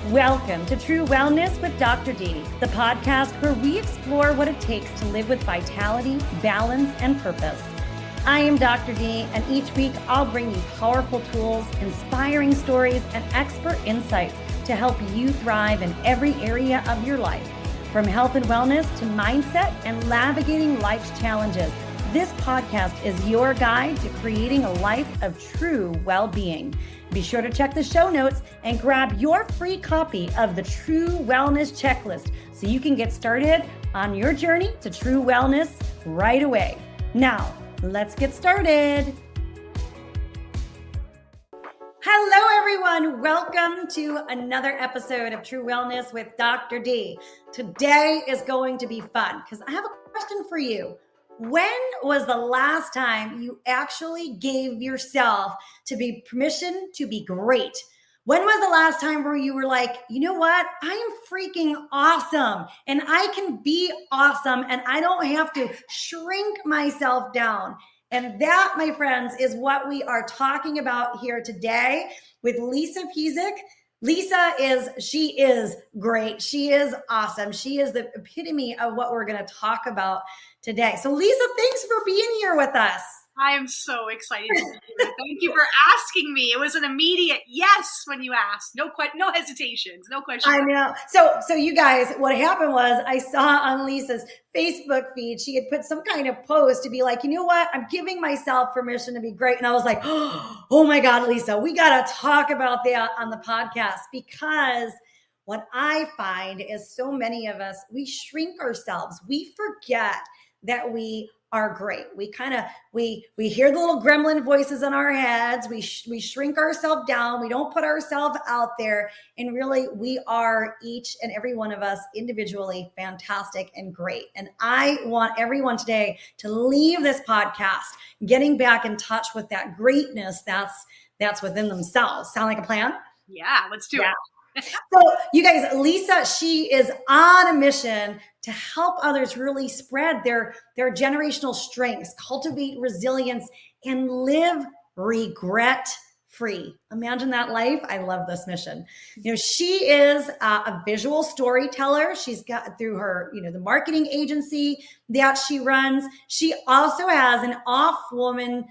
Welcome to True Wellness with Dr. D, the podcast where we explore what it takes to live with vitality, balance, and purpose. I am Dr. D, and each week I'll bring you powerful tools, inspiring stories, and expert insights to help you thrive in every area of your life. From health and wellness to mindset and navigating life's challenges, this podcast is your guide to creating a life of true well-being. Be sure to check the show notes and grab your free copy of the True Wellness Checklist so you can get started on your journey to true wellness right away. Now, let's get started. Hello, everyone. Welcome to another episode of True Wellness with Dr. D. Today is going to be fun because I have a question for you. When was the last time you actually gave yourself permission to be great? When was the last time where you were like, you know what? I am freaking awesome and I can be awesome and I don't have to shrink myself down. And that, my friends, is what we are talking about here today with Lisa Pezik. She is great. She is awesome. She is the epitome of what we're going to talk about today. So Lisa, thanks for being here with us. I am so excited to be here. Thank you for asking me. It was an immediate yes when you asked. No hesitations, no questions. I know. So you guys, what happened was I saw on Lisa's Facebook feed, she had put some kind of post to be like, you know what? I'm giving myself permission to be great. And I was like, oh my God, Lisa, we got to talk about that on the podcast, because what I find is so many of us, we shrink ourselves. We forget that we are great. We hear the little gremlin voices in our heads. We shrink ourselves down. We don't put ourselves out there. And really, we are, each and every one of us individually, fantastic and great. And I want everyone today to leave this podcast getting back in touch with that greatness that's within themselves. Sound like a plan? Yeah, let's do it. So you guys, Lisa, she is on a mission to help others really spread their generational strengths, cultivate resilience, and live regret-free. Imagine that life. I love this mission. You know, she is a visual storyteller. She's got through her, the marketing agency that she runs. She also has an off-Broadway,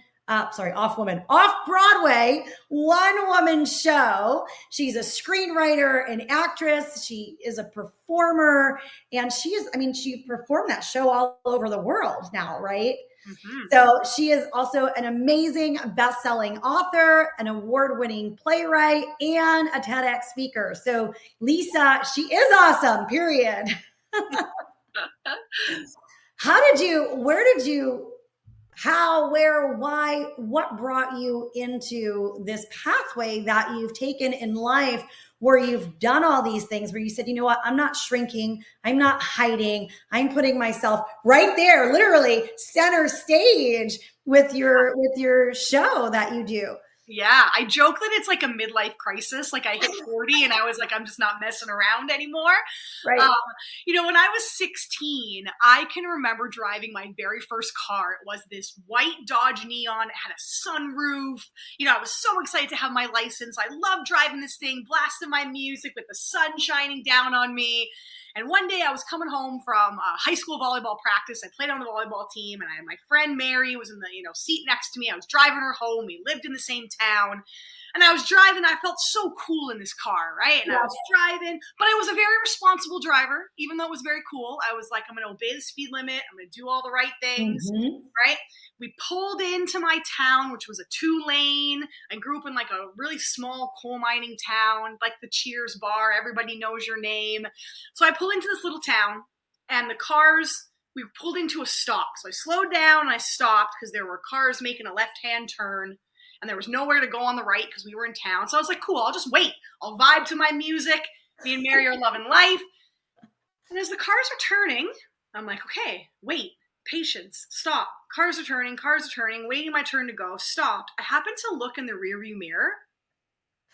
one-woman show. She's a screenwriter and actress. She is a performer, and she performed that show all over the world now, right? Mm-hmm. So she is also an amazing best-selling author, an award-winning playwright, and a TEDx speaker. So Lisa, she is awesome, period. How, where, why, what brought you into this pathway that you've taken in life where you've done all these things, where you said, you know what, I'm not shrinking, I'm not hiding, I'm putting myself right there, literally center stage with your show that you do. Yeah, I joke that it's like a midlife crisis. Like I hit 40 and I was like, I'm just not messing around anymore. Right. When I was 16, I can remember driving my very first car. It was this white Dodge Neon. It had a sunroof. I was so excited to have my license. I loved driving this thing, blasting my music with the sun shining down on me. And one day I was coming home from high school volleyball practice. I played on the volleyball team, and I had my friend Mary was in the seat next to me. I was driving her home. We lived in the same town. And I was driving. I felt so cool in this car, right? And I was driving, but I was a very responsible driver, even though it was very cool. I was like, I'm going to obey the speed limit. I'm going to do all the right things, right? We pulled into my town, which was a 2-lane. I grew up in like a really small coal mining town, like the Cheers bar. Everybody knows your name. So I pulled into this little town, and we pulled into a stop. So I slowed down and I stopped because there were cars making a left-hand turn. And there was nowhere to go on the right because we were in town. So I was like, cool, I'll just wait. I'll vibe to my music. Me and Mary are loving life. And as the cars are turning, I'm like, okay, wait, patience, stop. Cars are turning, waiting my turn to go, stopped. I happened to look in the rearview mirror,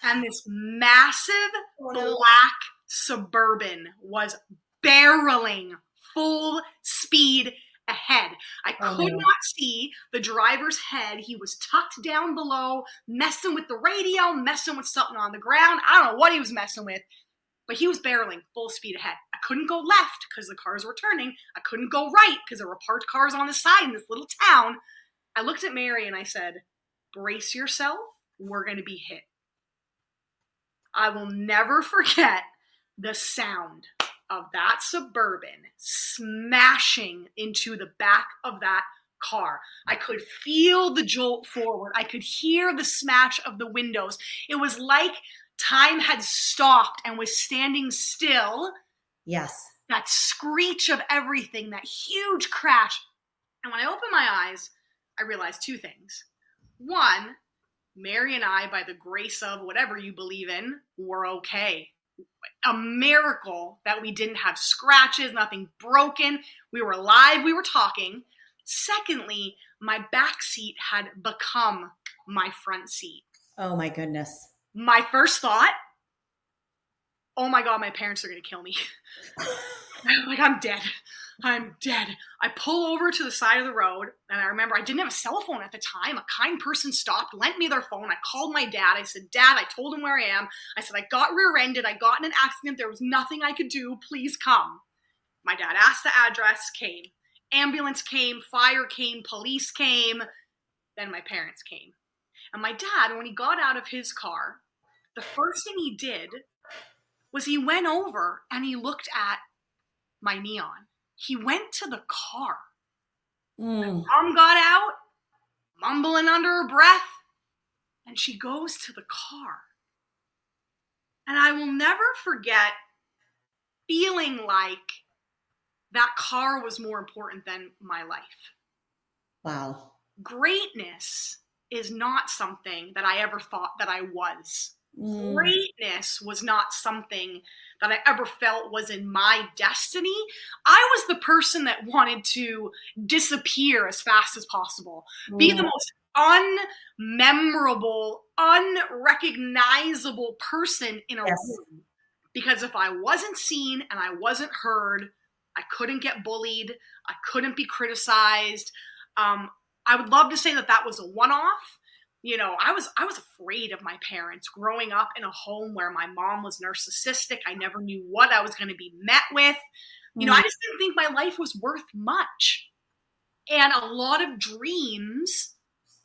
and this massive black Suburban was barreling full speed ahead. I could not see the driver's head. He was tucked down below, messing with the radio, messing with something on the ground. I don't know what he was messing with. but he was barreling full speed ahead. I couldn't go left because the cars were turning. I couldn't go right because there were parked cars on the side in this little town. I looked at Mary and I said, brace yourself. We're going to be hit. I will never forget the sound of that Suburban smashing into the back of that car. I could feel the jolt forward. I could hear the smash of the windows. It was like time had stopped and was standing still. Yes. That screech of everything, that huge crash. And when I opened my eyes, I realized two things. One, Mary and I, by the grace of whatever you believe in, were okay. A miracle that we didn't have scratches, nothing broken. We were alive. We were talking. Secondly, my back seat had become my front seat. Oh my goodness. My first thought, oh my God, my parents are going to kill me. Like, I'm dead. I'm dead. I pull over to the side of the road, and I remember I didn't have a cell phone at the time. A kind person stopped, lent me their phone. I called my dad. I said, Dad, I told him where I am. I said, I got rear-ended. I got in an accident. There was nothing I could do. Please come. My dad asked the address, came. Ambulance came, fire came, police came. Then my parents came. And my dad, when he got out of his car, the first thing he did was he went over and he looked at my neon. He went to the car. Mom got out, mumbling under her breath, and she goes to the car. And I will never forget feeling like that car was more important than my life. Wow. Greatness is not something that I ever thought that I was. Greatness was not something that I ever felt was in my destiny. I was the person that wanted to disappear as fast as possible, be the most unmemorable, unrecognizable person in a room. Because if I wasn't seen and I wasn't heard, I couldn't get bullied. I couldn't be criticized. I would love to say that that was a one-off. You know, I was afraid of my parents growing up in a home where my mom was narcissistic. I never knew what I was going to be met with. You know, I just didn't think my life was worth much. And a lot of dreams,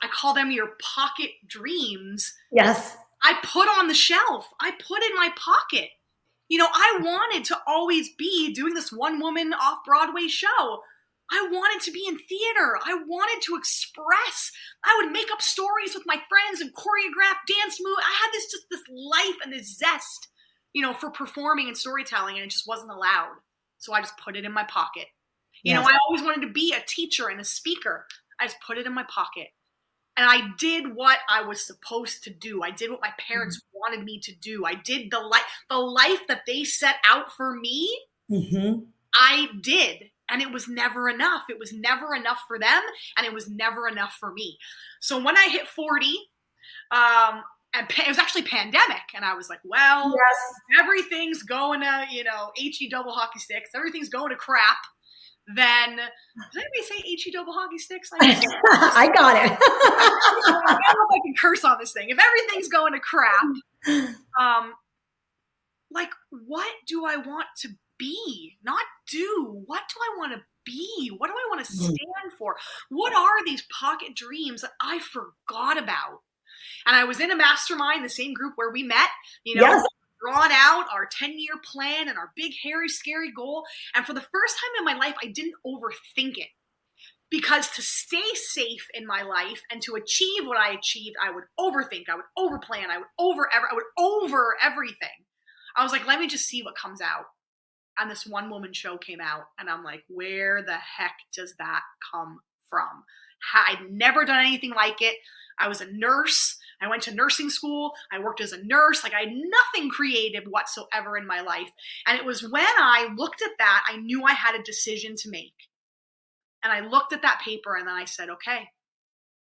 I call them your pocket dreams. Yes. I put on the shelf. I put in my pocket. You know, I wanted to always be doing this one-woman off-Broadway show. I wanted to be in theater. I wanted to express. I would make up stories with my friends and choreograph dance moves. I had this life and this zest, you know, for performing and storytelling, and it just wasn't allowed. So I just put it in my pocket. You know, I always wanted to be a teacher and a speaker. I just put it in my pocket. And I did what I was supposed to do. I did what my parents wanted me to do. I did the life that they set out for me. I did. And it was never enough. It was never enough for them, and it was never enough for me. So when I hit 40, and it was actually pandemic, and I was like, well, everything's going to, you know, HE double hockey sticks. Everything's going to crap. Then, did anybody say HE double hockey sticks? I got it. I don't know if I can curse on this thing. If everything's going to crap, like, what do I want to be? Not do. What do I want to be? What do I want to stand for? What are these pocket dreams that I forgot about? And I was in a mastermind, the same group where we met, you know, drawn out our 10-year plan and our big, hairy, scary goal. And for the first time in my life, I didn't overthink it. Because to stay safe in my life and to achieve what I achieved, I would overthink, I would overplan, I would over everything. I was like, let me just see what comes out. And this one-woman show came out, and I'm like, where the heck does that come from? I'd never done anything like it. I was a nurse. I went to nursing school. I worked as a nurse. Like, I had nothing creative whatsoever in my life. And it was when I looked at that, I knew I had a decision to make. And I looked at that paper, and then I said, okay,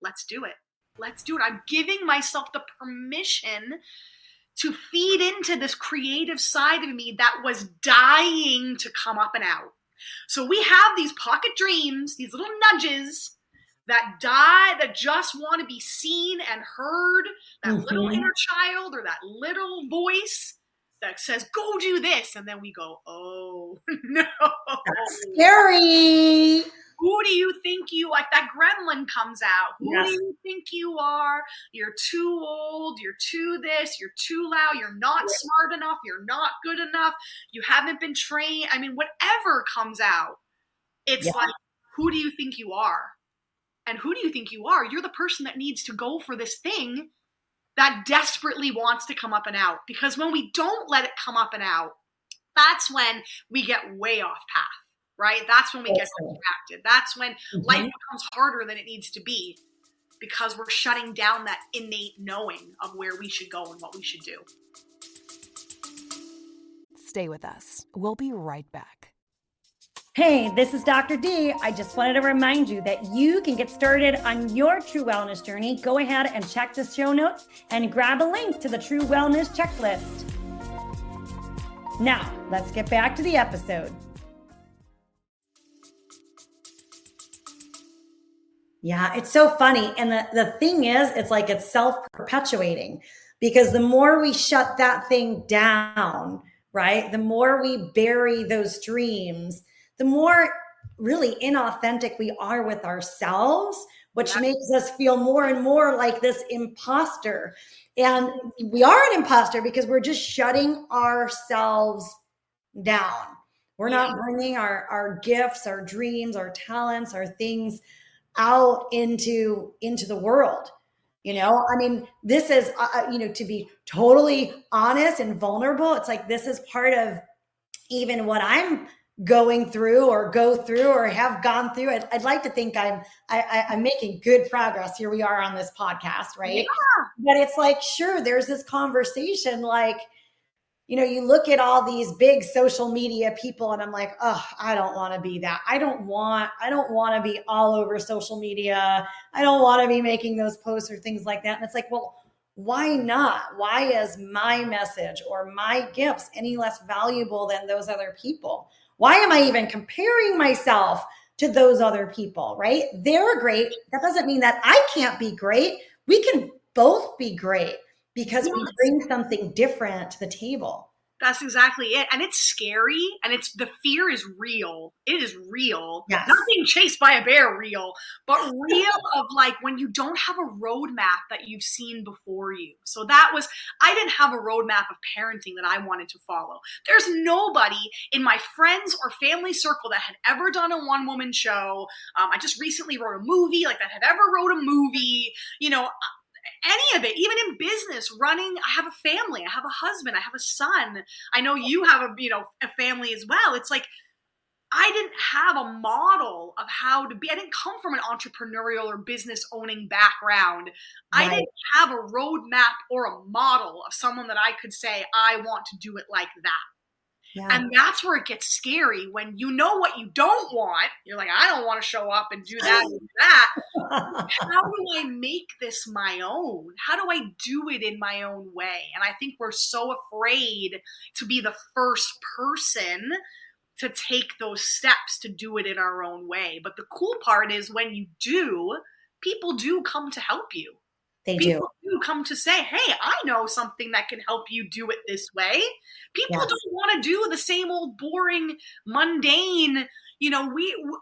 let's do it. Let's do it. I'm giving myself the permission to feed into this creative side of me that was dying to come up and out. So we have these pocket dreams, these little nudges that just want to be seen and heard, that little inner child or that little voice. that says, go do this. And then we go, oh, no. That's scary. Who do you think you, like that gremlin comes out? Who Yes. do you think you are? You're too old. You're too this. You're too loud. You're not smart enough. You're not good enough. You haven't been trained. I mean, whatever comes out, it's like, who do you think you are? And who do you think you are? You're the person that needs to go for this thing that desperately wants to come up and out. Because when we don't let it come up and out, that's when we get way off path. Right? That's when we get distracted. That's when life becomes harder than it needs to be because we're shutting down that innate knowing of where we should go and what we should do. Stay with us. We'll be right back. Hey, this is Dr. D. I just wanted to remind you that you can get started on your true wellness journey. Go ahead and check the show notes and grab a link to the True Wellness Checklist. Now, let's get back to the episode. Yeah, it's so funny. And the thing is, it's like it's self-perpetuating because the more we shut that thing down, right, the more we bury those dreams, the more really inauthentic we are with ourselves, which makes us feel more and more like this imposter. And we are an imposter because we're just shutting ourselves down. We're not bringing our gifts, our dreams, our talents, our things out into the world. I mean, this is, to be totally honest and vulnerable, it's like, this is part of even what I'm going through or go through or have gone through. I'd like to think I'm making good progress. Here we are on this podcast, right? Yeah. But it's like, sure, there's this conversation, like, you look at all these big social media people and I'm like, oh, I don't want to be that. I don't want to be all over social media. I don't want to be making those posts or things like that. And it's like, well, why not? Why is my message or my gifts any less valuable than those other people? Why am I even comparing myself to those other people, right? They're great. That doesn't mean that I can't be great. We can both be great because we bring something different to the table. That's exactly it. And it's scary. And the fear is real. It is real. Yes. Not being chased by a bear real, but real of like when you don't have a roadmap that you've seen before you. So I didn't have a roadmap of parenting that I wanted to follow. There's nobody in my friends or family circle that had ever done a one-woman show. I just recently wrote a movie, like that had ever wrote a movie, any of it, even in business, running. I have a family, I have a husband, I have a son. I know you have a family as well. It's like, I didn't have a model of how to be. I didn't come from an entrepreneurial or business owning background. Right. I didn't have a roadmap or a model of someone that I could say, I want to do it like that. Yeah. And that's where it gets scary when you know what you don't want. You're like, I don't want to show up and do that and do that. How do I make this my own? How do I do it in my own way? And I think we're so afraid to be the first person to take those steps to do it in our own way. But the cool part is when you do, people do come to help you. People do come to say, hey, I know something that can help you do it this way. People don't want to do the same old boring, mundane,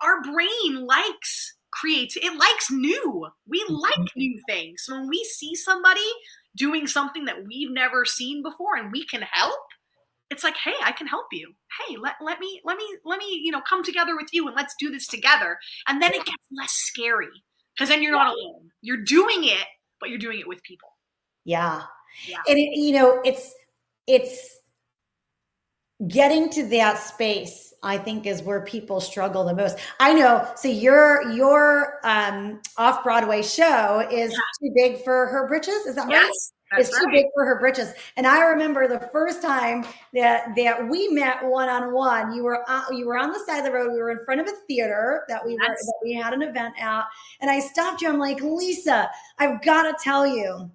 our brain likes it likes new. We like new things. So when we see somebody doing something that we've never seen before and we can help, it's like, hey, I can help you. Hey, let me, come together with you and let's do this together. And then it gets less scary because then you're not alone. You're doing it, but you're doing it with people. Yeah. And it's getting to that space, I think, is where people struggle the most. I know. So your off-Broadway show is Too Big for Her Britches. Is that right? Yes. That's Too Big for Her Britches. And I remember the first time that we met one-on-one, you were on the side of the road. We were in front of a theater that we had an event at. And I stopped you. I'm like, Lisa, I've got to tell you.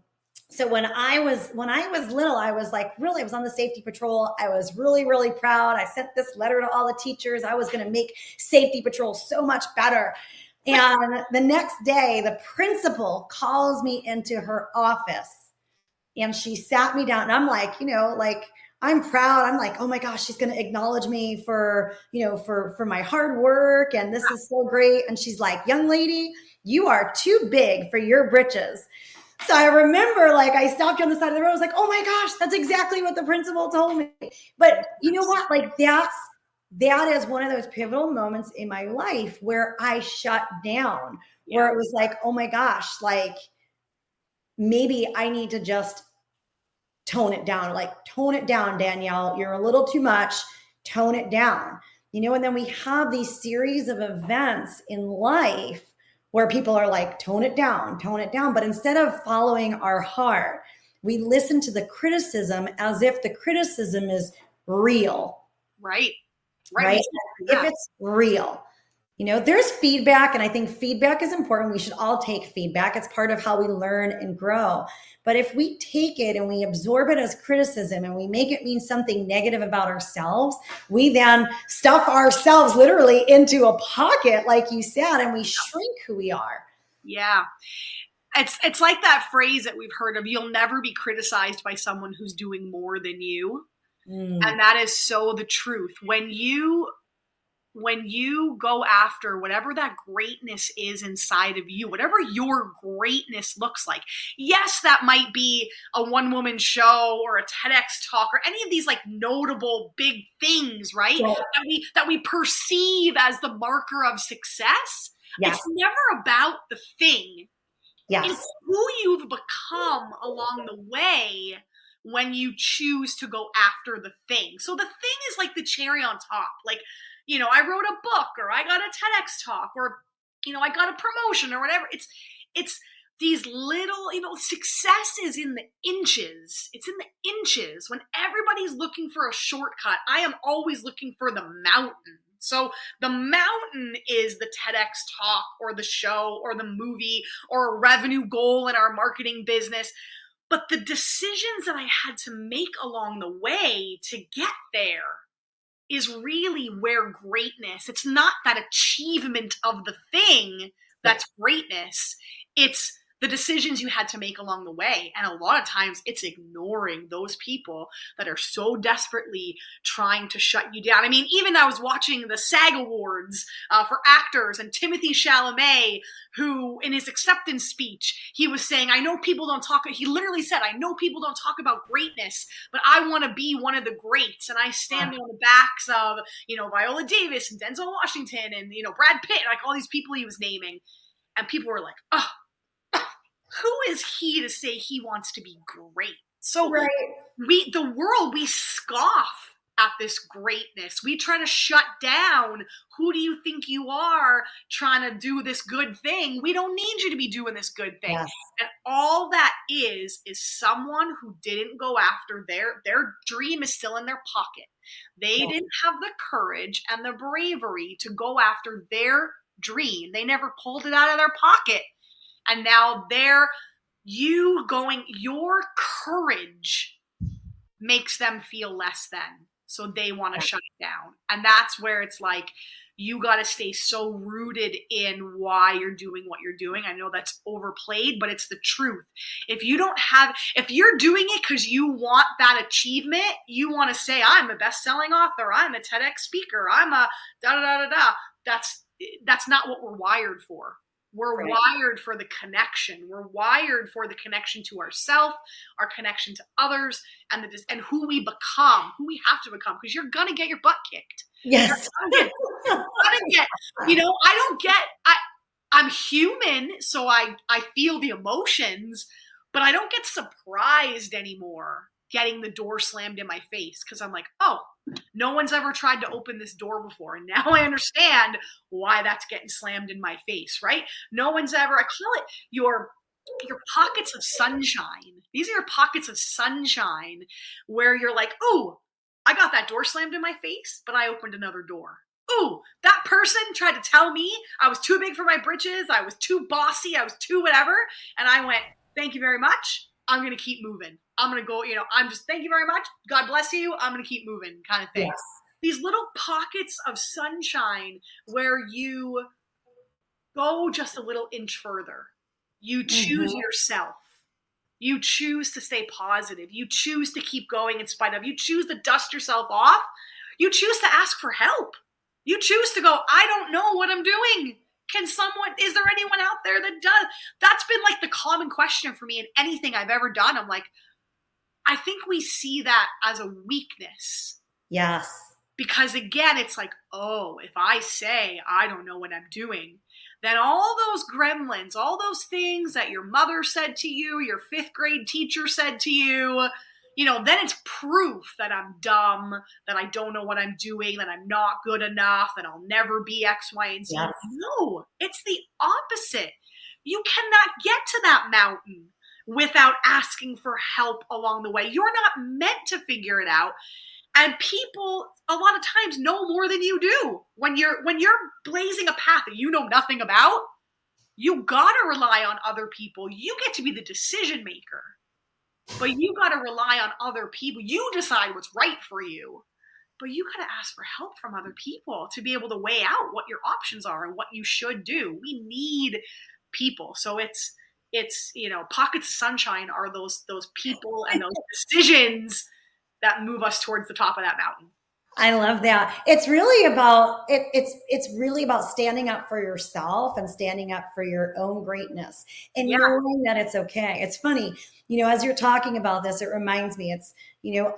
So when I was little, I was like, really, I was on the safety patrol. I was really, really proud. I sent this letter to all the teachers. I was going to make safety patrol so much better. And the next day, the principal calls me into her office and she sat me down and I'm like, I'm proud. I'm like, oh my gosh, she's going to acknowledge me for, for my hard work. And this is so great. And she's like, young lady, you are too big for your britches. So I remember, like, I stopped on the side of the road. I was like, oh my gosh, that's exactly what the principal told me. But you know what? Like, that is one of those pivotal moments in my life where I shut down, where it was like, oh my gosh, like, maybe I need to just tone it down. Like, tone it down, Danielle. You're a little too much. Tone it down. And then we have these series of events in life where people are like, tone it down, tone it down. But instead of following our heart, we listen to the criticism as if the criticism is real. Right. If it's real. There's feedback, and I think feedback is important. We should all take feedback. It's part of how we learn and grow. But if we take it and we absorb it as criticism and we make it mean something negative about ourselves, we then stuff ourselves literally into a pocket, like you said, and we shrink who we are. Yeah. It's like that phrase that we've heard of, you'll never be criticized by someone who's doing more than you. And that is so the truth. When you go after whatever that greatness is inside of you, whatever your greatness looks like. Yes, that might be a one-woman show or a TEDx talk or any of these like notable big things, right? Yeah. That we perceive as the marker of success. Yes. It's never about the thing. Yes. It's who you've become along the way when you choose to go after the thing. So the thing is like the cherry on top. Like, I wrote a book, or I got a TEDx talk, or, I got a promotion or whatever. It's these little, success is in the inches. It's in the inches. When everybody's looking for a shortcut, I am always looking for the mountain. So the mountain is the TEDx talk or the show or the movie or a revenue goal in our marketing business. But the decisions that I had to make along the way to get there is really where greatness, it's not that achievement of the thing that's greatness. It's the decisions you had to make along the way. And a lot of times it's ignoring those people that are so desperately trying to shut you down. I mean, even I was watching the SAG Awards for actors, and Timothy Chalamet, who in his acceptance speech, he was saying, he literally said, I know people don't talk about greatness, but I want to be one of the greats. And I stand on the backs of, Viola Davis and Denzel Washington and, Brad Pitt, like all these people he was naming. And people were like, oh, who is he to say he wants to be great? So we scoff at this greatness. We try to shut down. Who do you think you are trying to do this good thing? We don't need you to be doing this good thing. Yes. And all that is someone who didn't go after their dream is still in their pocket. They didn't have the courage and the bravery to go after their dream. They never pulled it out of their pocket. And now your courage makes them feel less than. So they want to shut it down. And that's where it's like, you got to stay so rooted in why you're doing what you're doing. I know that's overplayed, but it's the truth. If you're doing it because you want that achievement, you want to say, I'm a best-selling author, I'm a TEDx speaker, I'm a da-da-da-da-da. That's not what we're wired for. We're wired for the connection. We're wired for the connection to ourselves, our connection to others, and who we become, who we have to become, because you're going to get your butt kicked. Yes. I'm human, so I feel the emotions, but I don't get surprised anymore getting the door slammed in my face, because I'm like, oh, no one's ever tried to open this door before. And now I understand why that's getting slammed in my face, right? No one's ever, I call it your pockets of sunshine. These are your pockets of sunshine where you're like, oh, I got that door slammed in my face, but I opened another door. Ooh, that person tried to tell me I was too big for my britches. I was too bossy. I was too whatever. And I went, thank you very much. I'm going to keep moving. I'm going to go, I'm just, thank you very much. God bless you. I'm going to keep moving kind of thing. Yes. These little pockets of sunshine where you go just a little inch further. You choose yourself. You choose to stay positive. You choose to keep going in spite of. You choose to dust yourself off. You choose to ask for help. You choose to go, I don't know what I'm doing. Is there anyone out there that does? That's been like the common question for me in anything I've ever done. I'm like, I think we see that as a weakness. Yes. Because again, it's like, oh, if I say I don't know what I'm doing, then all those gremlins, all those things that your mother said to you, your 5th grade teacher said to you, then it's proof that I'm dumb, that I don't know what I'm doing, that I'm not good enough, that I'll never be X, Y, and Z. Yes. No, it's the opposite. You cannot get to that mountain without asking for help along the way. You're not meant to figure it out. And people a lot of times know more than you do. When you're blazing a path that you know nothing about, you gotta rely on other people. You get to be the decision maker, but you gotta rely on other people. You decide what's right for you, but you gotta ask for help from other people to be able to weigh out what your options are and what you should do. We need people. So it's pockets of sunshine are those people and those decisions that move us towards the top of that mountain. I love that. It's really about it's really about standing up for yourself and standing up for your own greatness and knowing that it's okay. It's funny, as you're talking about this, it reminds me, it's,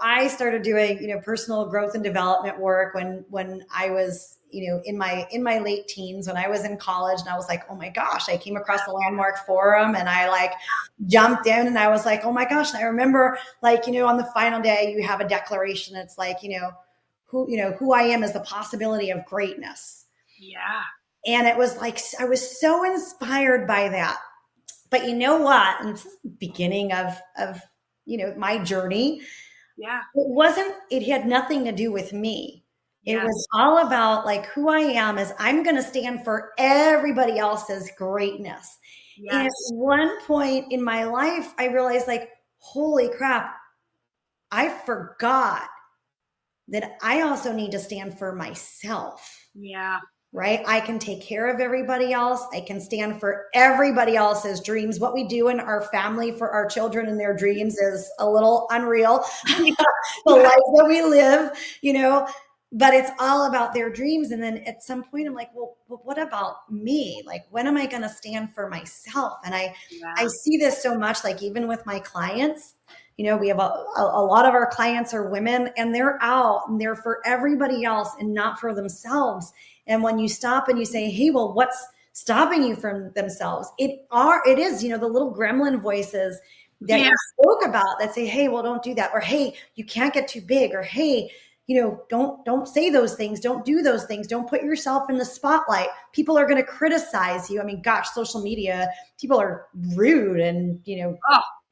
I started doing, personal growth and development work when I was, in my late teens, when I was in college, and I was like, oh my gosh, I came across the Landmark Forum and I like jumped in and I was like, oh my gosh. And I remember like, on the final day you have a declaration. It's like, who I am is the possibility of greatness. Yeah. And it was like, I was so inspired by that. But you know what? And this is the beginning of my journey. Yeah. It had nothing to do with me. It was all about like who I am is I'm going to stand for everybody else's greatness. Yes. And at one point in my life, I realized like, holy crap, I forgot that I also need to stand for myself. Yeah. Right? I can take care of everybody else. I can stand for everybody else's dreams. What we do in our family for our children and their dreams is a little unreal. The life that we live, but it's all about their dreams. And then at some point I'm like, well, what about me? Like, when am I going to stand for myself? And I see this so much, like even with my clients, we have a lot of our clients are women and they're out and they're for everybody else and not for themselves. And when you stop and you say, hey, well, what's stopping you from themselves? It is, the little gremlin voices that you spoke about that say, hey, well, don't do that. Or, hey, you can't get too big. Or, hey, don't say those things. Don't do those things. Don't put yourself in the spotlight. People are going to criticize you. I mean, gosh, social media, people are rude and,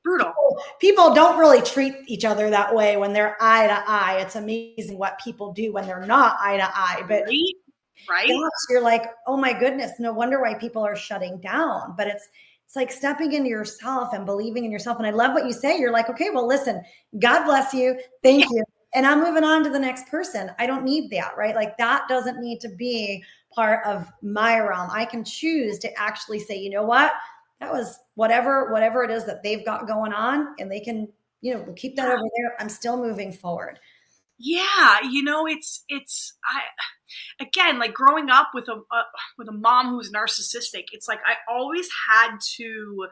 brutal. People don't really treat each other that way when they're eye to eye. It's amazing what people do when they're not eye to eye. But right? Gosh, you're like, oh my goodness, no wonder why people are shutting down. But it's like stepping into yourself and believing in yourself. And I love what you say. You're like, okay, well, listen, God bless you. Thank you. And I'm moving on to the next person. I don't need that, right? Like that doesn't need to be part of my realm. I can choose to actually say, you know what? That was whatever it is that they've got going on, and they can, we'll keep that over there. I'm still moving forward. Yeah. Again, like growing up with a mom who's narcissistic, it's like I always had to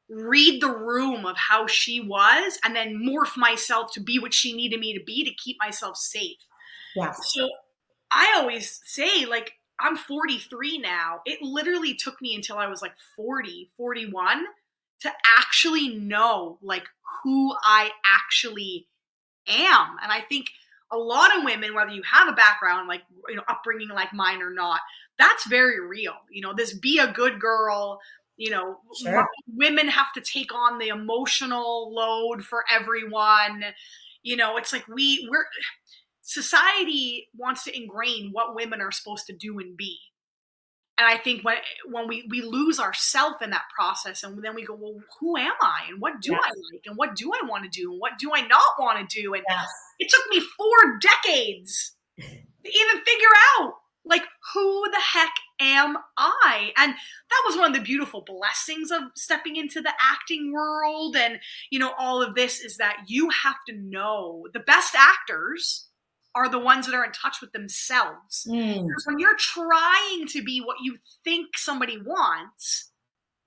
read the room of how she was and then morph myself to be what she needed me to be to keep myself safe. Yes. So I always say, like, I'm 43 now. It literally took me until I was like 40, 41 to actually know like who I actually am. And I think a lot of women, whether you have a background like, upbringing like mine or not, that's very real. This be a good girl, Sure. Women have to take on the emotional load for everyone. It's like we're society wants to ingrain what women are supposed to do and be. And I think when we lose ourselves in that process, and then we go, well, who am I? And what do I like? And what do I want to do? And what do I not want to do? And it took me 4 decades to even figure out Like, who the heck am I? And that was one of the beautiful blessings of stepping into the acting world. And, all of this is that you have to know the best actors are the ones that are in touch with themselves. Because when you're trying to be what you think somebody wants,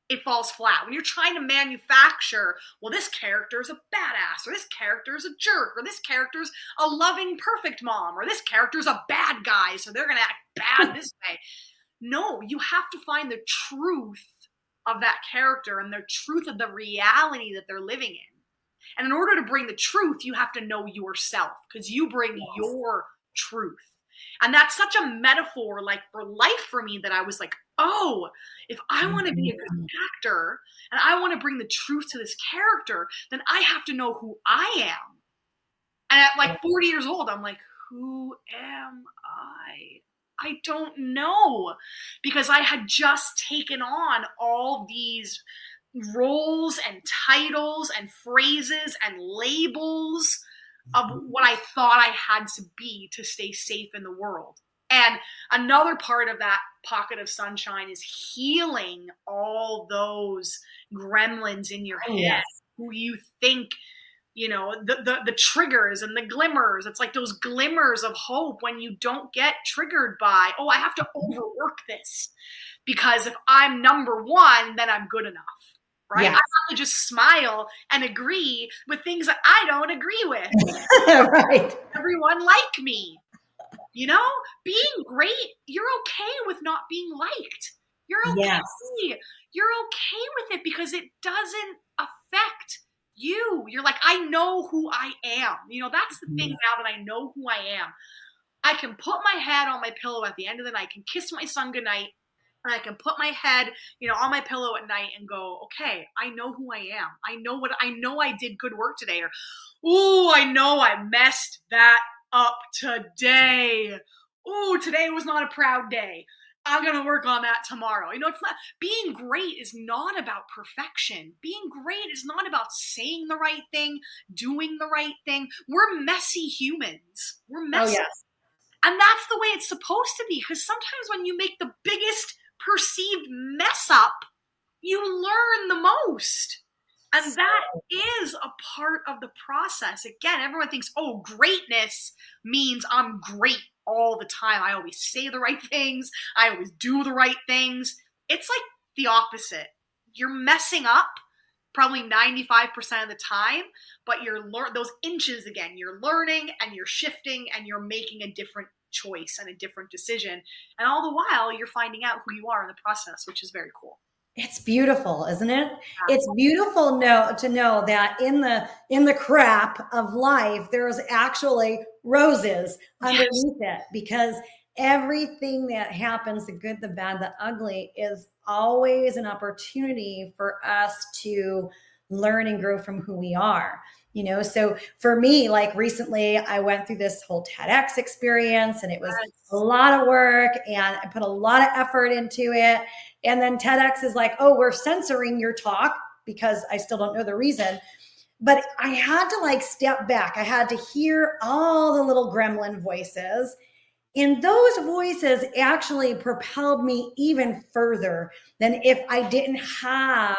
it falls flat. When you're trying to manufacture, well, this character is a badass, or this character is a jerk, or this character's a loving, perfect mom, or this character's a bad guy, so they're going to act bad this way. No, you have to find the truth of that character and the truth of the reality that they're living in. And in order to bring the truth, you have to know yourself, because you bring your truth. And that's such a metaphor, like, for life for me, that I was like, oh, if I want to be a good actor and I want to bring the truth to this character, then I have to know who I am. And at like 40 years old, I'm like, who am I don't know, because I had just taken on all these roles and titles and phrases and labels of what I thought I had to be to stay safe in the world. And another part of that pocket of sunshine is healing all those gremlins in your head, who you think, the triggers and the glimmers. It's like those glimmers of hope when you don't get triggered by, oh, I have to overwork this, because if I'm number one, then I'm good enough. Right? Yes. I have to just smile and agree with things that I don't agree with. Right. Everyone like me. Being great, you're okay with not being liked. You're okay. Yes. You're okay with it because it doesn't affect you. You're like, I know who I am. That's the thing now that I know who I am. I can put my head on my pillow at the end of the night, can kiss my son goodnight, and I can put my head, on my pillow at night and go, okay, I know who I am. I know I did good work today. Or, ooh, I know I messed that up today. Ooh, today was not a proud day. I'm going to work on that tomorrow. It's not, being great is not about perfection. Being great is not about saying the right thing, doing the right thing. We're messy humans. We're messy. Oh, yes. And that's the way it's supposed to be. Because sometimes when you make the biggest perceived mess up, you learn the most. And that is a part of the process. Again, everyone thinks, oh, greatness means I'm great all the time. I always say the right things. I always do the right things. It's like the opposite. You're messing up probably 95% of the time, but you're those inches again. You're learning and you're shifting and you're making a different choice and a different decision. And all the while, you're finding out who you are in the process, which is very cool. It's beautiful, isn't it? It's beautiful to know that in the crap of life, there's actually roses underneath it, because everything that happens, the good, the bad, the ugly, is always an opportunity for us to learn and grow from who we are. So for me, like recently I went through this whole TEDx experience, and it was a lot of work and I put a lot of effort into it. And then TEDx is like, oh, we're censoring your talk, because I still don't know the reason. But I had to step back. I had to hear all the little gremlin voices. And those voices actually propelled me even further than if I didn't have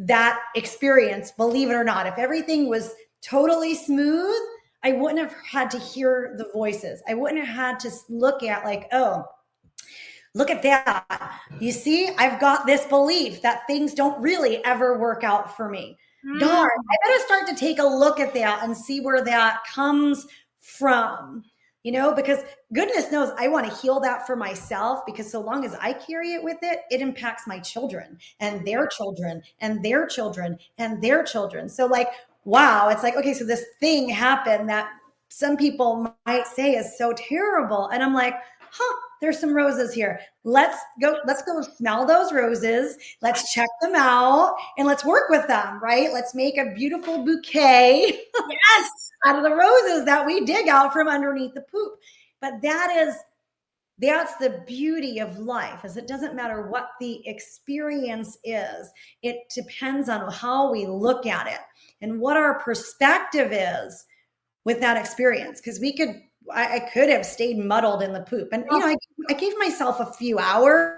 that experience, believe it or not. If everything was totally smooth, I wouldn't have had to hear the voices. I wouldn't have had to look at oh, look at that. You see, I've got this belief that things don't really ever work out for me. Darn, I better start to take a look at that and see where that comes from. Because goodness knows I want to heal that for myself, because so long as I carry it with it, it impacts my children and their children and their children and their children. So wow, it's okay, so this thing happened that some people might say is so terrible. And I'm like, there's some roses here. Let's go smell those roses. Let's check them out and let's work with them, right? Let's make a beautiful bouquet out of the roses that we dig out from underneath the poop. But that's the beauty of life, is it doesn't matter what the experience is. It depends on how we look at it and what our perspective is with that experience. Because we could I could have stayed muddled in the poop. And, I gave myself a few hours.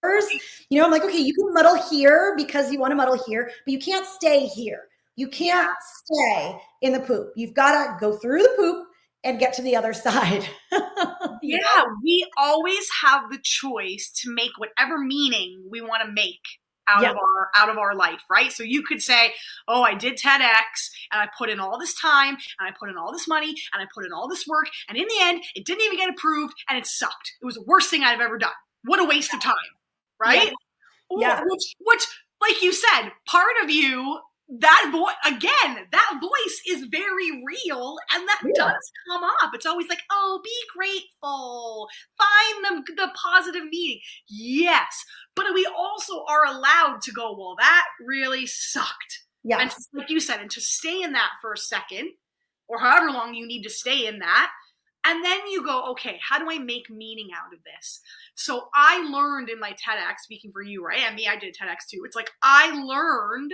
I'm like, okay, you can muddle here because you want to muddle here, but you can't stay here. You can't stay in the poop. You've got to go through the poop and get to the other side. Yeah, we always have the choice to make whatever meaning we want to make out of our life, right? So you could say, oh, I did TEDx and I put in all this time and I put in all this money and I put in all this work, and in the end it didn't even get approved and it sucked. It was the worst thing I've ever done. What a waste of time, right? Yeah. Which like you said, part of you, that voice is very real, and that does come up. It's always like, oh, be grateful, find the positive meaning. Yes, but we also are allowed to go, well, that really sucked. Yeah. And like you said, and to stay in that for a second, or however long you need to stay in that, and then you go, okay, how do I make meaning out of this? So I learned in my TEDx, speaking for you, right? And me, I did TEDx too. It's like I learned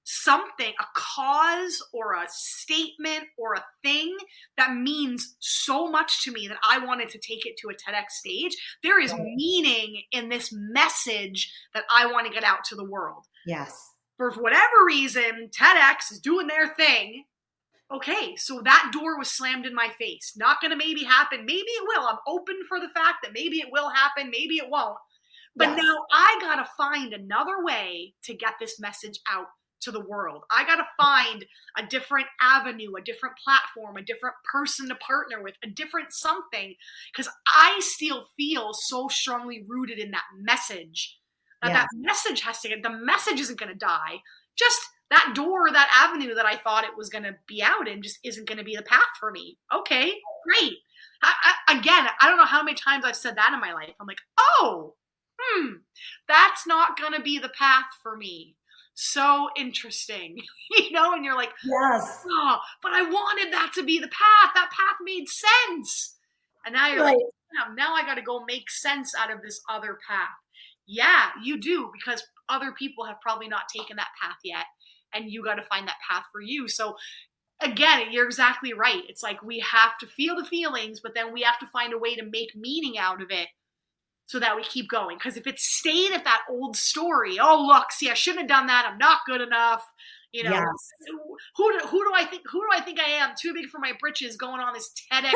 something, a cause or a statement or a thing that means so much to me that I wanted to take it to a TEDx stage. There is meaning in this message that I want to get out to the world. Yes. For whatever reason, TEDx is doing their thing. Okay, so that door was slammed in my face. Not going to maybe happen. Maybe it will. I'm open for the fact that maybe it will happen. Maybe it won't. But now I got to find another way to get this message out to the world. I got to find a different avenue, a different platform, a different person to partner with, a different something, because I still feel so strongly rooted in that message. That message has to get, the message isn't going to die. Just that door, that avenue that I thought it was going to be out in just isn't going to be the path for me. Okay, great. Again, I don't know how many times I've said that in my life. I'm like, oh, that's not going to be the path for me. So interesting, and you're like, yes, oh, but I wanted that to be the path. That path made sense. And now you're like, now I got to go make sense out of this other path. Yeah, you do, because other people have probably not taken that path yet. And you got to find that path for you. So again, you're exactly right. It's like we have to feel the feelings, but then we have to find a way to make meaning out of it so that we keep going. Because if it stayed at that old story, oh, look, see, I shouldn't have done that. I'm not good enough. Who do I think I am? Too big for my britches going on this TEDx.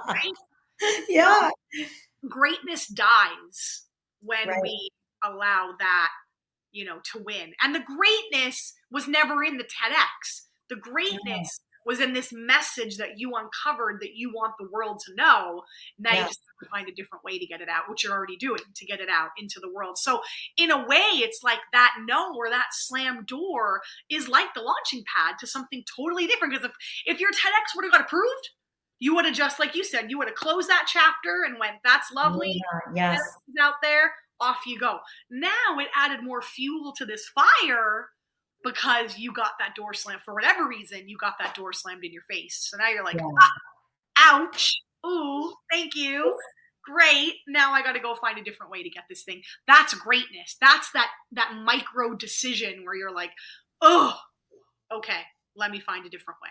Right? Yeah. Greatness dies when we allow that, to win. And the greatness was never in the TEDx. The greatness was in this message that you uncovered that you want the world to know. Now you just have to find a different way to get it out, which you're already doing, to get it out into the world. So in a way, it's like that no or that slam door is like the launching pad to something totally different. Because if your TEDx would have got approved, you would have just, like you said, you would have closed that chapter and went, that's lovely. Yes. It's out there. Off you go. Now it added more fuel to this fire because you got that door slammed. For whatever reason, you got that door slammed in your face. So now you're like, ouch. Ooh, thank you. Great. Now I got to go find a different way to get this thing. That's greatness. That's that micro decision where you're like, oh, okay, let me find a different way.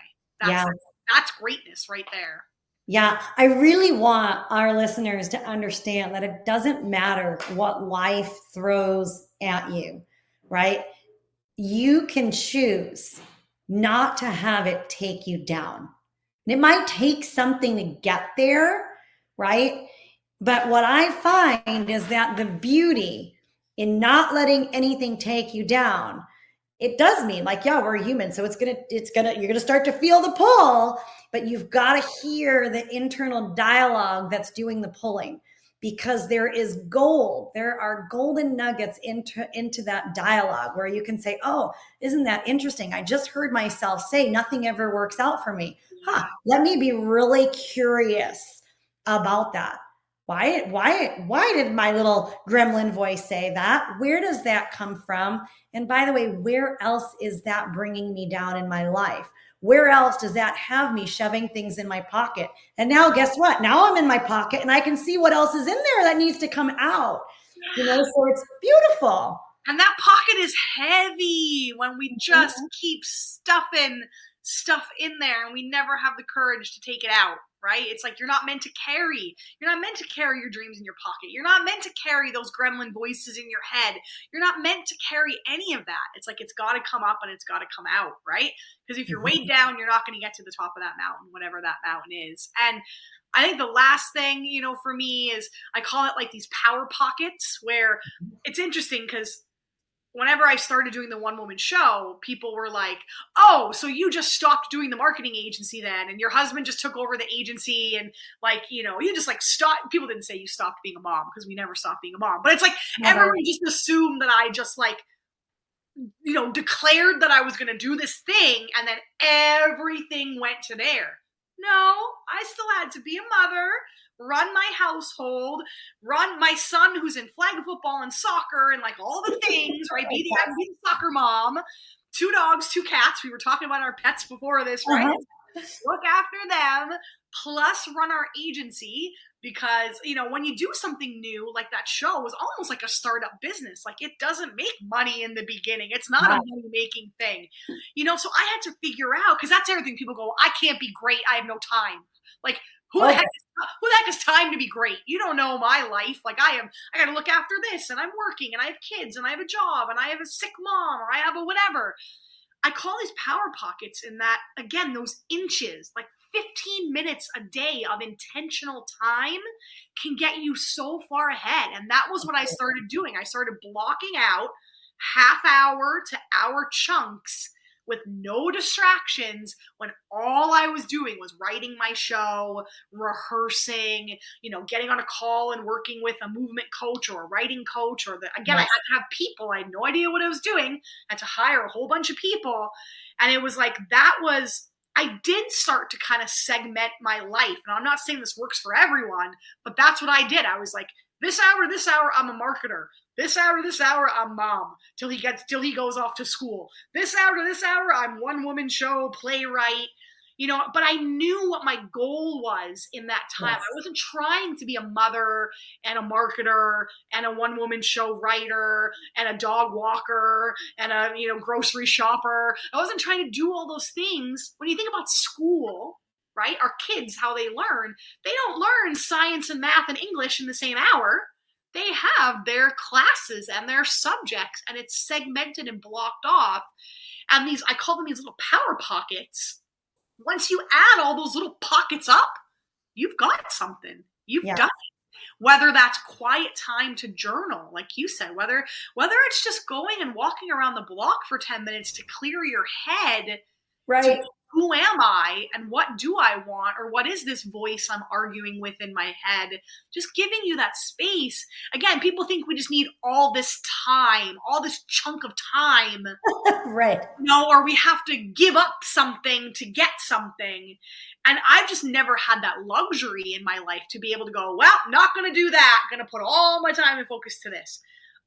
That's greatness right there. Yeah, I really want our listeners to understand that it doesn't matter what life throws at you, right? You can choose not to have it take you down. And it might take something to get there, right? But what I find is that the beauty in not letting anything take you down, it does mean like, we're human. So you're going to start to feel the pull, but you've got to hear the internal dialogue that's doing the pulling, because there is gold. There are golden nuggets into that dialogue where you can say, oh, isn't that interesting? I just heard myself say nothing ever works out for me. Let me be really curious about that. Why did my little gremlin voice say that? Where does that come from? And by the way, where else is that bringing me down in my life? Where else does that have me shoving things in my pocket? And now guess what? Now I'm in my pocket and I can see what else is in there that needs to come out. So it's beautiful. And that pocket is heavy when we just keep stuffing stuff in there and we never have the courage to take it out, right? It's like you're not meant to carry your dreams in your pocket. You're not meant to carry those gremlin voices in your head. You're not meant to carry any of that. It's like it's got to come up and it's got to come out, right? Because if you're weighed down, you're not going to get to the top of that mountain, whatever that mountain is. And I think the last thing, for me is I call it like these power pockets, where it's interesting because whenever I started doing the one woman show, people were like, oh, so you just stopped doing the marketing agency then, and your husband just took over the agency, and you just like stopped. People didn't say you stopped being a mom, because we never stopped being a mom. But it's like everyone just assumed that I just like, declared that I was going to do this thing, and then everything went to there. No, I still had to be a mother, run my household, run my son who's in flag football and soccer and like all the things, right? Be the soccer mom, 2 dogs, 2 cats. We were talking about our pets before this, right? Look after them, plus run our agency, because, when you do something new, like that show was almost like a startup business. Like it doesn't make money in the beginning. It's not a money-making thing, so I had to figure out, because that's everything. People go, I can't be great. I have no time. Like, who the heck has time to be great? You don't know my life. Like I got to look after this, and I'm working, and I have kids, and I have a job, and I have a sick mom, or I have a whatever. I call these power pockets in that, again, those inches, like 15 minutes a day of intentional time can get you so far ahead. And that was what I started doing. I started blocking out half-hour to hour chunks with no distractions, when all I was doing was writing my show, rehearsing, getting on a call and working with a movement coach or a writing coach, or I had to have people. I had no idea what I was doing. I had to hire a whole bunch of people. And it was like, I did start to kind of segment my life. And I'm not saying this works for everyone, but that's what I did. I was like, this hour, I'm a marketer. This hour, I'm mom, till he goes off to school. This hour, I'm one woman show, playwright, but I knew what my goal was in that time. Yes. I wasn't trying to be a mother and a marketer and a one woman show writer and a dog walker and a, grocery shopper. I wasn't trying to do all those things. When you think about school, right? Our kids, how they don't learn science and math and English in the same hour. They have their classes and their subjects, and it's segmented and blocked off. And I call them these little power pockets. Once you add all those little pockets up, you've got something. You've done it. Whether that's quiet time to journal, like you said, whether it's just going and walking around the block for 10 minutes to clear your head. Right. Who am I and what do I want, or what is this voice I'm arguing with in my head? Just giving you that space. Again, people think we just need all this time, all this chunk of time. Right. Or we have to give up something to get something. And I've just never had that luxury in my life to be able to go, well, not going to do that. I'm going to put all my time and focus to this.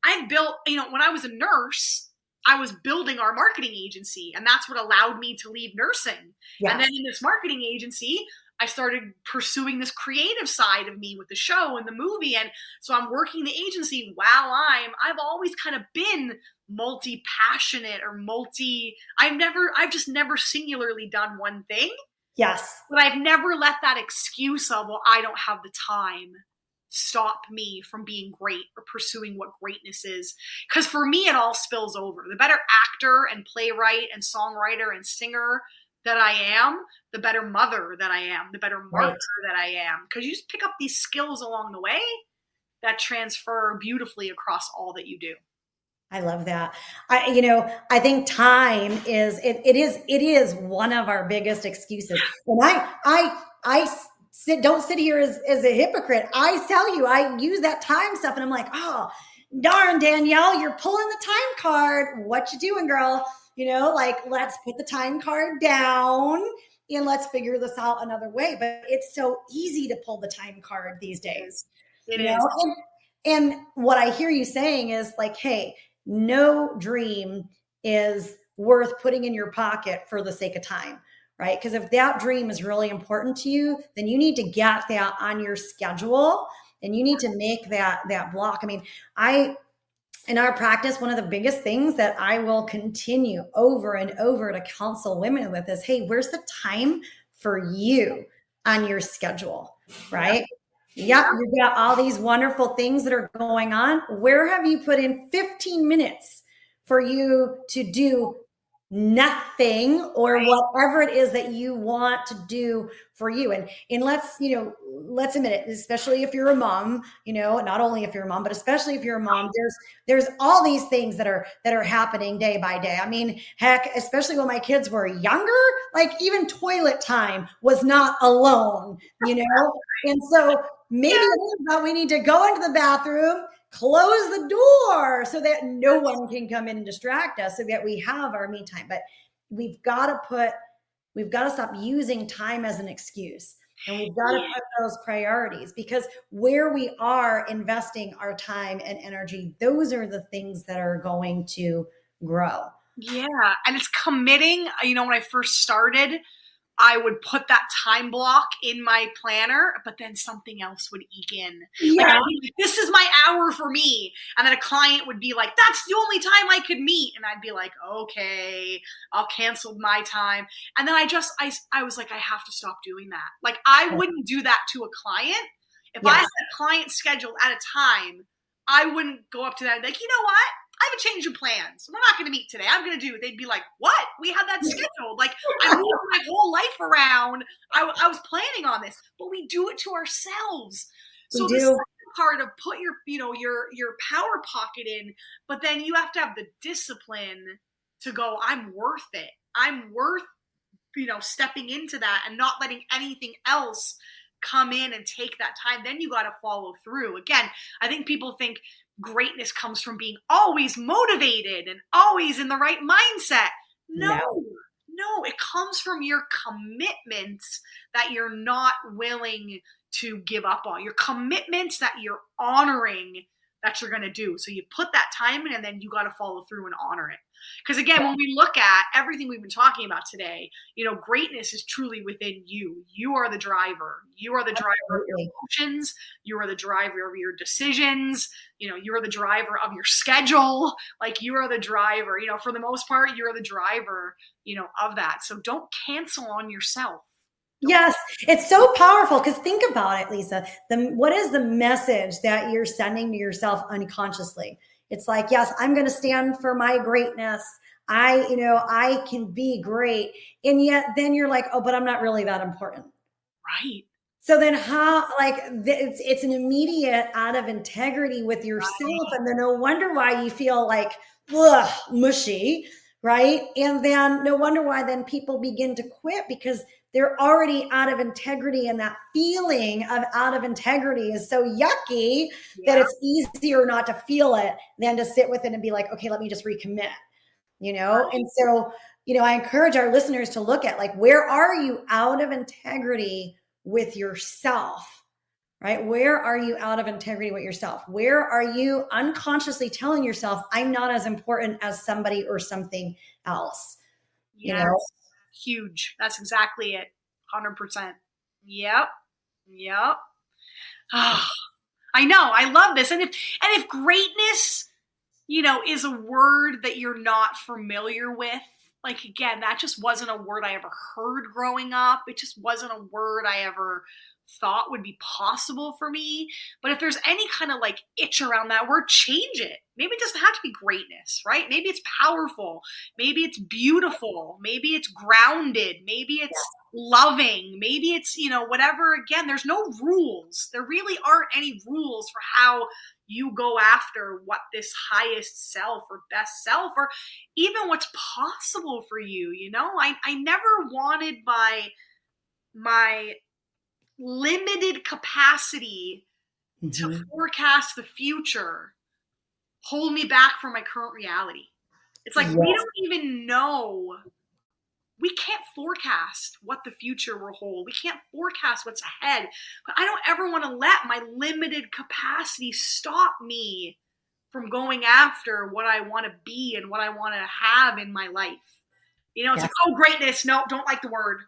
I've built, when I was a nurse, I was building our marketing agency, and that's what allowed me to leave nursing. Yes. And then in this marketing agency, I started pursuing this creative side of me with the show and the movie. And so I'm working the agency while I've always kind of been multi-passionate or I've just never singularly done one thing. Yes. But I've never let that excuse of, well, I don't have the time, stop me from being great or pursuing what greatness is. Because for me, it all spills over. The better actor and playwright and songwriter and singer that I am, the better mother that I am, the better marketer that I am. Because you just pick up these skills along the way that transfer beautifully across all that you do. I love that. I think time is, it is one of our biggest excuses. And don't sit here as a hypocrite. I tell you, I use that time stuff and I'm like, oh, darn, Danielle, you're pulling the time card. What you doing, girl? Let's put the time card down and let's figure this out another way. But it's so easy to pull the time card these days. It is. And what I hear you saying is like, hey, no dream is worth putting in your pocket for the sake of time. Right? Because if that dream is really important to you, then you need to get that on your schedule and you need to make that block. I mean, in our practice, one of the biggest things that I will continue over and over to counsel women with is, hey, where's the time for you on your schedule, right? Yep, you've got all these wonderful things that are going on. Where have you put in 15 minutes for you to do nothing or whatever it is that you want to do for you? And let's admit it, especially if you're a mom, not only if you're a mom, but especially if you're a mom, there's all these things that are happening day by day. I mean, heck, especially when my kids were younger, like even toilet time was not alone, and so maybe it is that we need to go into the bathroom, close the door so that no one can come in and distract us, so that we have our me time. But we've got to stop using time as an excuse. And we've got to put those priorities, because where we are investing our time and energy, those are the things that are going to grow. Yeah. And it's committing. When I first started, I would put that time block in my planner, but then something else would eke in. Yeah. Like, I'd be like, this is my hour for me. And then a client would be like, that's the only time I could meet. And I'd be like, okay, I'll cancel my time. And then I was like, I have to stop doing that. Like, I wouldn't do that to a client. If I had a client scheduled at a time, I wouldn't go up to them and be like, you know what? I have a change of plans. We're not going to meet today. I'm going to do. They'd be like, what? We had that scheduled. Like, I moved my whole life around. I was planning on this, but we do it to ourselves. So the second part of put your power pocket in, but then you have to have the discipline to go, I'm worth it. I'm worth, stepping into that and not letting anything else come in and take that time. Then you got to follow through. Again, I think people think greatness comes from being always motivated and always in the right mindset. No, it comes from your commitments that you're not willing to give up on, your commitments that you're honoring that you're going to do. So you put that time in, and then you got to follow through and honor it. Because again, when we look at everything we've been talking about today, greatness is truly within you. You are the driver. You are the driver of your emotions. You are the driver of your decisions. You are the driver of your schedule. Like, you are the driver, for the most part, you're the driver, of that. So don't cancel on yourself. Yes, it's so powerful, because think about it, Lisa. What is the message that you're sending to yourself unconsciously? It's like, yes, I'm going to stand for my greatness. I can be great. And yet then you're like, oh, but I'm not really that important. Right. So then it's an immediate out of integrity with yourself. Right. And then no wonder why you feel like, mushy, right? And then no wonder why then people begin to quit, because they're already out of integrity, and that feeling of out of integrity is so yucky that it's easier not to feel it than to sit with it and be like, okay, let me just recommit, And so, I encourage our listeners to look at, like, where are you out of integrity with yourself, right? Where are you out of integrity with yourself? Where are you unconsciously telling yourself, I'm not as important as somebody or something else? Yes. Huge. That's exactly it. 100%. Yep. Oh, I know. I love this. And if greatness, is a word that you're not familiar with, like, again, that just wasn't a word I ever heard growing up. It just wasn't a word I ever thought would be possible for me. But if there's any kind of like itch around that word, change it. Maybe it doesn't have to be greatness, right? Maybe it's powerful. Maybe it's beautiful. Maybe it's grounded. Maybe it's loving. Maybe it's, whatever. Again, there's no rules. There really aren't any rules for how you go after what this highest self or best self, or even what's possible for you. I never wanted my limited capacity to forecast the future hold me back from my current reality. It's like, we don't even know. We can't forecast what the future will hold. We can't forecast what's ahead. But I don't ever want to let my limited capacity stop me from going after what I want to be and what I want to have in my life. It's like, oh, greatness. No, don't like the word.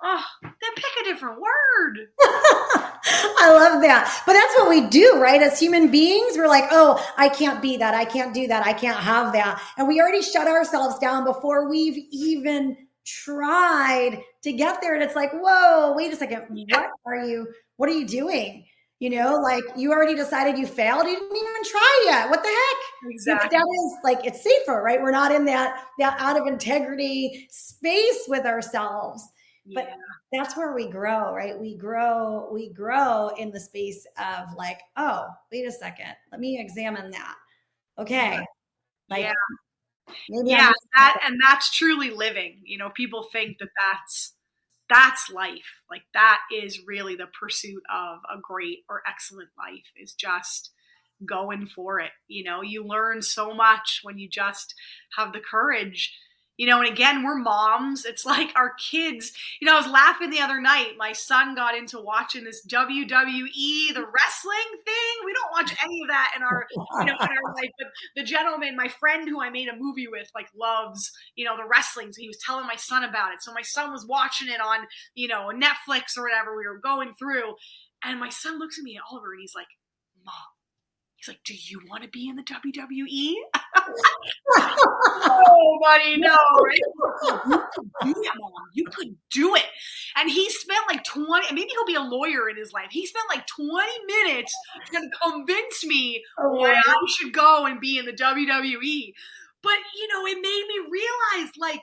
Oh, then pick a different word. I love that. But that's what we do, right? As human beings, we're like, oh, I can't be that. I can't do that. I can't have that. And we already shut ourselves down before we've even tried to get there. And it's like, whoa, wait a second. What are you doing? Like you already decided you failed. You didn't even try yet. What the heck? But Exactly. that is like, it's safer, right? We're not in that out of integrity space with ourselves. But Yeah. that's where we grow, right? We grow in the space of like, oh, wait a second, let me examine that. Okay, like Yeah. maybe I'm Yeah. just And that's truly living. People think that that's life. Like that is really the pursuit of a great or excellent life, is just going for it. You learn so much when you just have the courage. And again, we're moms. It's like our kids, I was laughing the other night. My son got into watching this WWE, the wrestling thing. We don't watch any of that in our life. But the gentleman, my friend who I made a movie with, like loves, the wrestling. So he was telling my son about it. So my son was watching it on, Netflix or whatever we were going through. And my son looks at me, Oliver, and he's like, Mom, he's like, do you want to be in the WWE? Oh, buddy, no, right? You could do it, Mom. You could do it. And he spent like 20, maybe he'll be a lawyer in his life. He spent like 20 minutes trying to convince me why I should go and be in the WWE. But, it made me realize, like,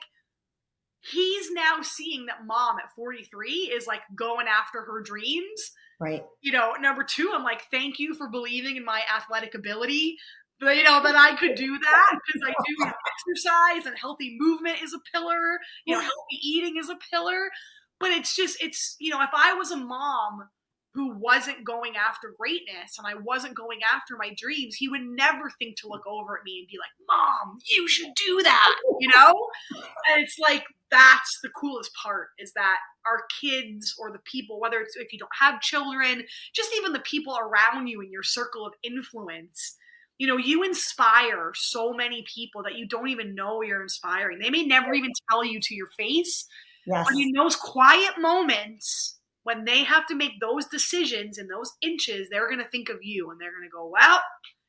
he's now seeing that Mom at 43 is like going after her dreams. right. Number two, I'm like, thank you for believing in my athletic ability. But, that I could do that, because I do exercise, and healthy movement is a pillar. Healthy eating is a pillar. But it's if I was a mom who wasn't going after greatness and I wasn't going after my dreams, he would never think to look over at me and be like, Mom, you should do that, And it's like, that's the coolest part, is that our kids, or the people, whether it's if you don't have children, just even the people around you in your circle of influence, you inspire so many people that you don't even know you're inspiring. They may never even tell you to your face, Yes. but in those quiet moments, when they have to make those decisions in those inches, they're going to think of you, and they're going to go, well,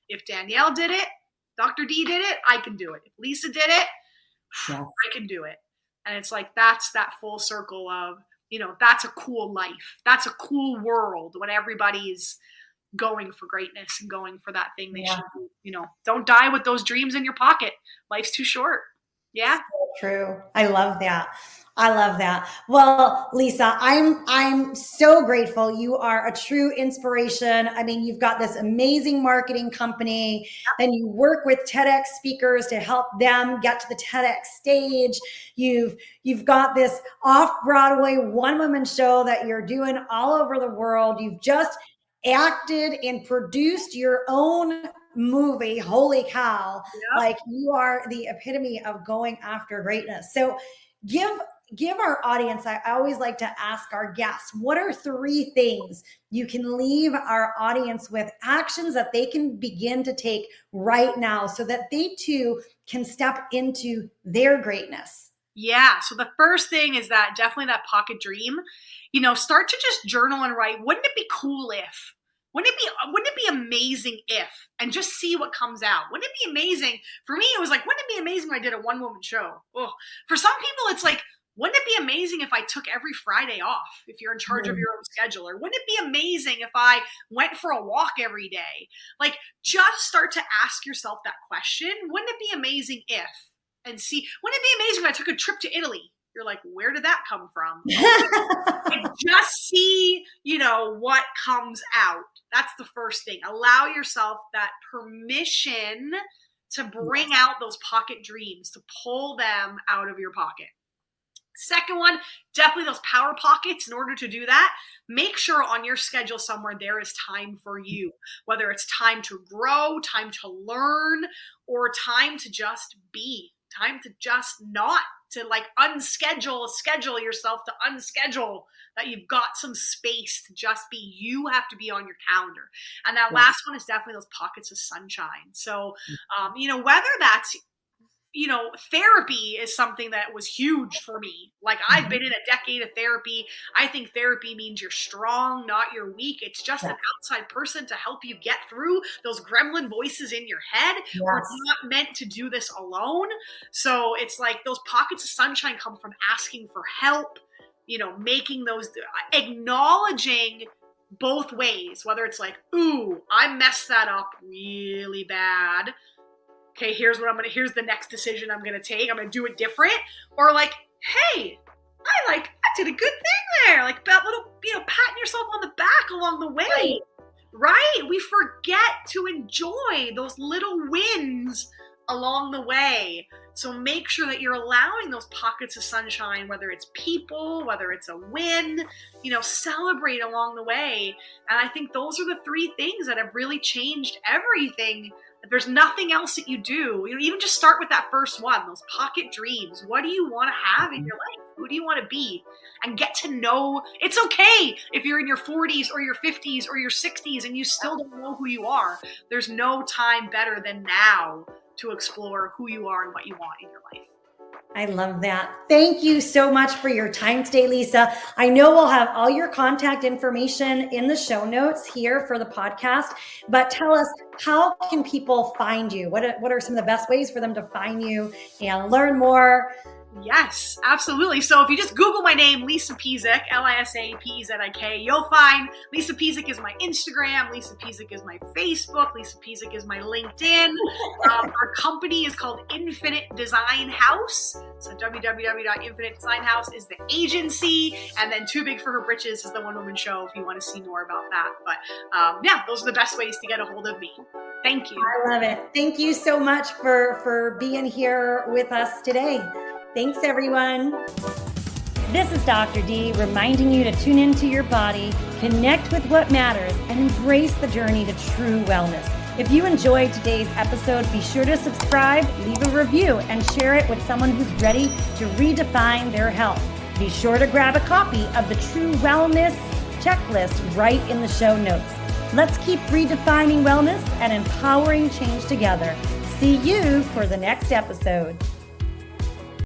if Danielle did it, Dr. D did it, I can do it. If Lisa did it, I can do it. And it's like, that's that full circle of, that's a cool life. That's a cool world when everybody's going for greatness and going for that thing they should do. Don't die with those dreams in your pocket. Life's too short. Yeah. So true. I love that. Well, Lisa, I'm so grateful. You are a true inspiration. I mean, you've got this amazing marketing company, and you work with TEDx speakers to help them get to the TEDx stage. You've got this off-Broadway one-woman show that you're doing all over the world. You've just acted and produced your own movie. Holy cow. Yep. Like, you are the epitome of going after greatness. So give our audience, I always like to ask our guests, what are 3 things you can leave our audience with, actions that they can begin to take right now so that they too can step into their greatness? Yeah. So the first thing is definitely that pocket dream. Start to just journal and write. Wouldn't it be cool if? Wouldn't it be amazing if? And just see what comes out. Wouldn't it be amazing? For me, it was like, wouldn't it be amazing if I did a one-woman show? Oh. For some people, it's like, wouldn't it be amazing if I took every Friday off, if you're in charge of your own schedule? Or wouldn't it be amazing if I went for a walk every day? Like, just start to ask yourself that question. Wouldn't it be amazing if? And see, wouldn't it be amazing if I took a trip to Italy? You're like, where did that come from? And just see, what comes out. That's the first thing. Allow yourself that permission to bring out those pocket dreams, to pull them out of your pocket. Second one, definitely those power pockets. In order to do that, make sure on your schedule somewhere there is time for you, whether it's time to grow, time to learn, or time to just be, time to just not, to like schedule yourself to unschedule, that you've got some space to just be. You have to be on your calendar. And that last one is definitely those pockets of sunshine. So, whether that's therapy is something that was huge for me. Like, I've been in a decade of therapy. I think therapy means you're strong, not you're weak. It's just an outside person to help you get through those gremlin voices in your head. Yes. We're not meant to do this alone. So it's like those pockets of sunshine come from asking for help, making those, acknowledging both ways, whether it's like, ooh, I messed that up really bad. Okay, here's the next decision I'm going to take. I'm going to do it different. Or like, hey, I did a good thing there. Like that little, patting yourself on the back along the way, right? We forget to enjoy those little wins along the way. So make sure that you're allowing those pockets of sunshine, whether it's people, whether it's a win, celebrate along the way. And I think those are the three things that have really changed everything. There's nothing else that you do. Even just start with that first one, those pocket dreams. What do you want to have in your life? Who do you want to be? And get to know. It's okay if you're in your 40s or your 50s or your 60s and you still don't know who you are. There's no time better than now to explore who you are and what you want in your life. I love that. Thank you so much for your time today, Lisa. I know we'll have all your contact information in the show notes here for the podcast, but tell us, how can people find you? What are some of the best ways for them to find you and learn more? Yes, absolutely. So if you just Google my name, Lisa Pezik, Lisapezik, you'll find Lisa Pezik is my Instagram, Lisa Pezik is my Facebook, Lisa Pezik is my LinkedIn. Our company is called Infinite Design House. So www.Infinite Design House is the agency, and then Too Big For Her Britches is the one-woman show if you want to see more about that. But those are the best ways to get a hold of me. Thank you. I love it. Thank you so much for being here with us today. Thanks, everyone. This is Dr. D reminding you to tune into your body, connect with what matters, and embrace the journey to true wellness. If you enjoyed today's episode, be sure to subscribe, leave a review, and share it with someone who's ready to redefine their health. Be sure to grab a copy of the True Wellness Checklist right in the show notes. Let's keep redefining wellness and empowering change together. See you for the next episode.